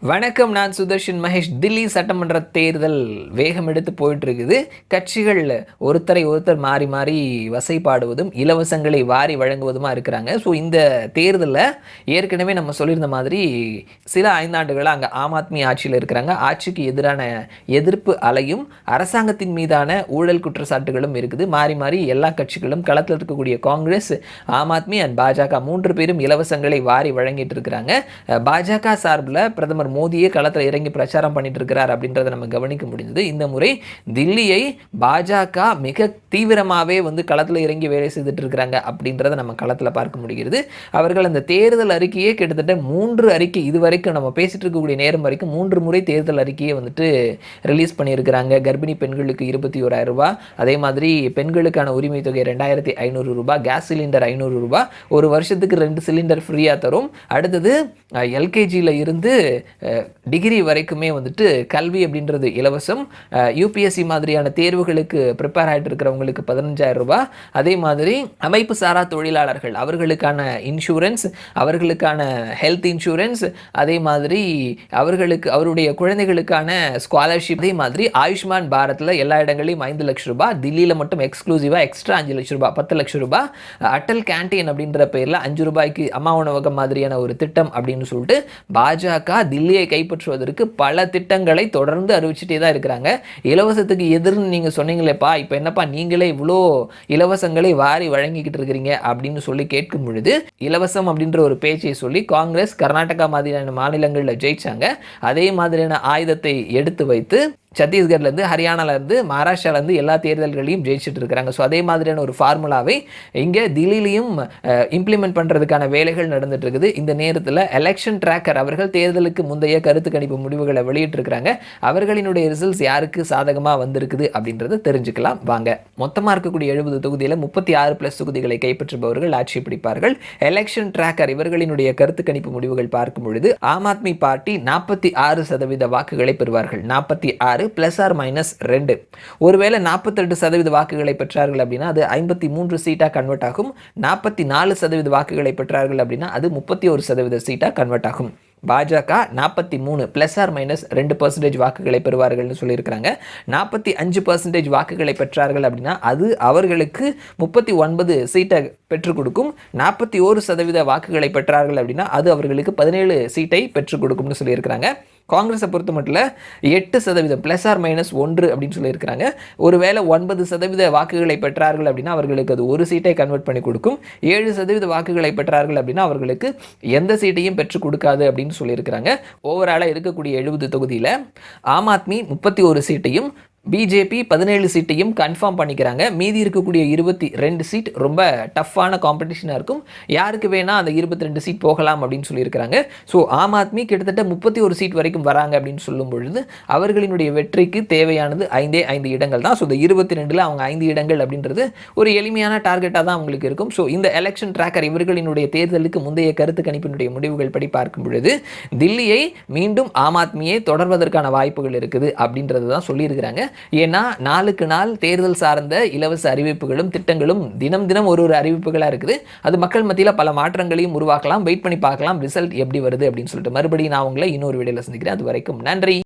வணக்கம். நான் சுதர்ஷன் மகேஷ். தில்லி சட்டமன்ற தேர்தல் வேகம் எடுத்து போயிட்டு இருக்குது. கட்சிகள் ஒருத்தர் மாறி மாறி வசைபாடுவதும் இலவசங்களை வாரி வழங்குவதுமா இருக்கிறாங்க. ஸோ இந்த தேர்தலில் ஏற்கனவே நம்ம சொல்லியிருந்த மாதிரி சில 5 ஆண்டுகளாக அங்கே ஆம் ஆத்மி ஆட்சியில் இருக்கிறாங்க. ஆட்சிக்கு எதிரான எதிர்ப்பு அலையும் அரசாங்கத்தின் மீதான ஊழல் குற்றச்சாட்டுகளும் இருக்குது. மாறி மாறி எல்லா கட்சிகளும் களத்தில் இருக்கக்கூடிய காங்கிரஸ், ஆம் ஆத்மி அண்ட் பாஜக 3 பேரும் இலவசங்களை வாரி வழங்கிட்டு இருக்கிறாங்க. பாஜக சார்பில் பிரதமர் மோடியே களத்தில் இறங்கி பிரச்சாரம் பண்ணிட்டு இருக்கிறார் அப்படின்றத நம்ம கவனிக்க முடிஞ்சது. இந்த முறை தில்லியை பாஜக மிக தீவிரமாகவே களத்தில் இறங்கி வேலை செய்துட்டு இருக்கிறாங்க அப்படின்றத நம்ம களத்தில் பார்க்க முடிகிறது. அவர்கள் அந்த தேர்தல் அறிக்கையே கிட்டத்தட்ட 3 அறிக்கை இதுவரைக்கும் நம்ம பேசிட்டு இருக்கக்கூடிய நேரம் வரைக்கும் 3 முறை தேர்தல் அறிக்கையை ரிலீஸ் பண்ணியிருக்கிறாங்க. கர்ப்பிணி பெண்களுக்கு 21,000 ரூபாய், அதே மாதிரி பெண்களுக்கான உரிமை தொகை 2,500 ரூபாய், கேஸ் சிலிண்டர் 500 ரூபாய், ஒரு வருஷத்துக்கு 2 சிலிண்டர் ஃப்ரீயாக தரும். அடுத்தது எல்கேஜியில் இருந்து டிகிரி வரைக்குமே கல்வி அப்படின்றது இலவசம். யூபிஎஸ்சி மாதிரியான தேர்வுகளுக்கு ப்ரிப்பேர் ஆகிட்டு இருக்கிறவங்களுக்கு 15,000 ரூபாய். அதே மாதிரி அமைப்பு சாரா தொழிலாளர்கள் அவர்களுக்கான இன்சூரன்ஸ், அவர்களுக்கான ஹெல்த் இன்சூரன்ஸ், அதே மாதிரி அவருடைய குழந்தைகளுக்கான ஸ்காலர்ஷிப், அதே மாதிரி ஆயுஷ்மான் பாரத்தில் எல்லா இடங்களையும் 5 லட்சம் ரூபாய், தில்லியில் மட்டும் எக்ஸ்க்ளூசிவாக எக்ஸ்ட்ரா 5 லட்சம் ரூபாய், 10 லட்சம் ரூபாய். அட்டல் கேன்டீன் அப்படின்ற பேரில் 5 ரூபாய்க்கு அம்மா உணவகம் மாதிரியான ஒரு திட்டம் அப்படின்னு சொல்லிட்டு பாஜக தில்லியை கைப்பற்றுவதற்கு பல திட்டங்களை தொடர்ந்து அறிவிச்சுட்டே தான் இருக்கிறாங்க. இலவசத்துக்கு எதிர்ன்னு நீங்கள் சொன்னீங்களேப்பா, இப்போ என்னப்பா நீங்களே இவ்வளோ இலவசங்களை வாரி வழங்கிக்கிட்டு இருக்கிறீங்க அப்படின்னு சொல்லி கேட்கும் பொழுது, இலவசம் அப்படின்ற ஒரு பேச்சை சொல்லி காங்கிரஸ் கர்நாடகா மாதிரியான மாநிலங்களில் ஜெயிச்சாங்க. அதே மாதிரியான ஆயுதத்தை எடுத்து வைத்து சத்தீஸ்கர்லேருந்து, ஹரியானாலேருந்து, மகாராஷ்டிராலேருந்து எல்லா தேர்தல்களையும் ஜெயிச்சுட்டு இருக்கிறாங்க. ஸோ அதே மாதிரியான ஒரு ஃபார்முலாவை இங்கே தில்லியிலையும் இம்ப்ளிமெண்ட் பண்ணுறதுக்கான வேலைகள் நடந்துட்டு இருக்குது. இந்த நேரத்தில் எலெக்ஷன் ட்ராக்கர் அவர்கள் தேர்தலுக்கு முந்தைய கருத்து கணிப்பு முடிவுகளை வெளியிட்டிருக்கிறாங்க. அவர்களினுடைய ரிசல்ட்ஸ் யாருக்கு சாதகமாக வந்திருக்குது அப்படின்றத தெரிஞ்சுக்கலாம் வாங்க. மொத்தமாக இருக்கக்கூடிய 70 தொகுதியில் 36+ தொகுதிகளை கைப்பற்றுபவர்கள் ஆட்சி பிடிப்பார்கள். எலெக்ஷன் ட்ராக்கர் இவர்களினுடைய கருத்து கணிப்பு முடிவுகள் பார்க்கும் பொழுது ஆம் ஆத்மி பார்ட்டி 46% வாக்குகளை பெறுவார்கள். 46 +−2. ஒருவேளை 48% வாக்குகளை பெற்றார்கள் அப்படின்னா அது 53 சீட்டாக கன்வெர்ட் ஆகும். 44% வாக்குகளை பெற்றார்கள் அப்படின்னா அது 31% சீட்டாக கன்வெர்ட் ஆகும். பாஜக 43 +−2% வாக்குகளை பெறுவார்கள்னு சொல்லியிருக்கிறாங்க. 45% வாக்குகளை பெற்றார்கள் அப்படின்னா அது அவர்களுக்கு 39 சீட்டை பெற்றுக் கொடுக்கும். 41% வாக்குகளை பெற்றார்கள் அப்படின்னா அது அவர்களுக்கு 17 சீட்டை பெற்றுக் கொடுக்கும்னு சொல்லியிருக்கிறாங்க. காங்கிரஸை பொறுத்த மட்டும் 8% +−1 அப்படின்னு சொல்லியிருக்கிறாங்க. ஒருவேளை 9% வாக்குகளை பெற்றார்கள் அப்படின்னா அவர்களுக்கு அது ஒரு சீட்டை கன்வெர்ட் பண்ணி கொடுக்கும். 7% வாக்குகளை பெற்றார்கள் அப்படின்னா அவர்களுக்கு எந்த சீட்டையும் பெற்றுக் கொடுக்காது அப்படின்னு சொல்லியிருக்கிறாங்க. ஓவராலாக இருக்கக்கூடிய 70 தொகுதியில் ஆம் ஆத்மி 31 சீட்டையும், பிஜேபி 17 சீட்டையும் கன்ஃபார்ம் பண்ணிக்கிறாங்க. மீதி இருக்கக்கூடிய 22 சீட் ரொம்ப டஃப்பான காம்படிஷனாக இருக்கும். யாருக்கு வேணால் அந்த 22 சீட் போகலாம் அப்படின்னு சொல்லியிருக்கிறாங்க. ஸோ ஆம் ஆத்மி கிட்டத்தட்ட 31 சீட் வரைக்கும் வராங்க அப்படின்னு சொல்லும் பொழுது அவர்களினுடைய வெற்றிக்கு தேவையானது 5 இடங்கள் தான். ஸோ இந்த 22ல் அவங்க 5 இடங்கள் அப்படின்றது ஒரு எளிமையான டார்கெட்டாக தான் அவங்களுக்கு இருக்கும். ஸோ இந்த எலெக்ஷன் ட்ராக்கர் இவர்களினுடைய தேர்தலுக்கு முந்தைய கருத்து கணிப்பினுடைய முடிவுகள் படி பார்க்கும் பொழுது தில்லியை மீண்டும் ஆம் ஆத்மியை தொடர்வதற்கான வாய்ப்புகள் இருக்குது அப்படின்றது தான் சொல்லியிருக்கிறாங்க. ஏன்னா நாளுக்கு நாள் தேர்தல் சார்ந்த இலவச அறிவிப்புகளும் திட்டங்களும் தினம் ஒரு அறிவிப்புகளாக இருக்குது. அது மக்கள் மத்தியில் பல மாற்றங்களையும் உருவாக்கலாம். வெயிட் பண்ணி பார்க்கலாம் ரிசல்ட் எப்படி வருது அப்படின்னு சொல்லிட்டு. மறுபடியும் நான் உங்களை இன்னொரு வீடியோவில் சந்திக்கிறேன். அது வரைக்கும் நன்றி.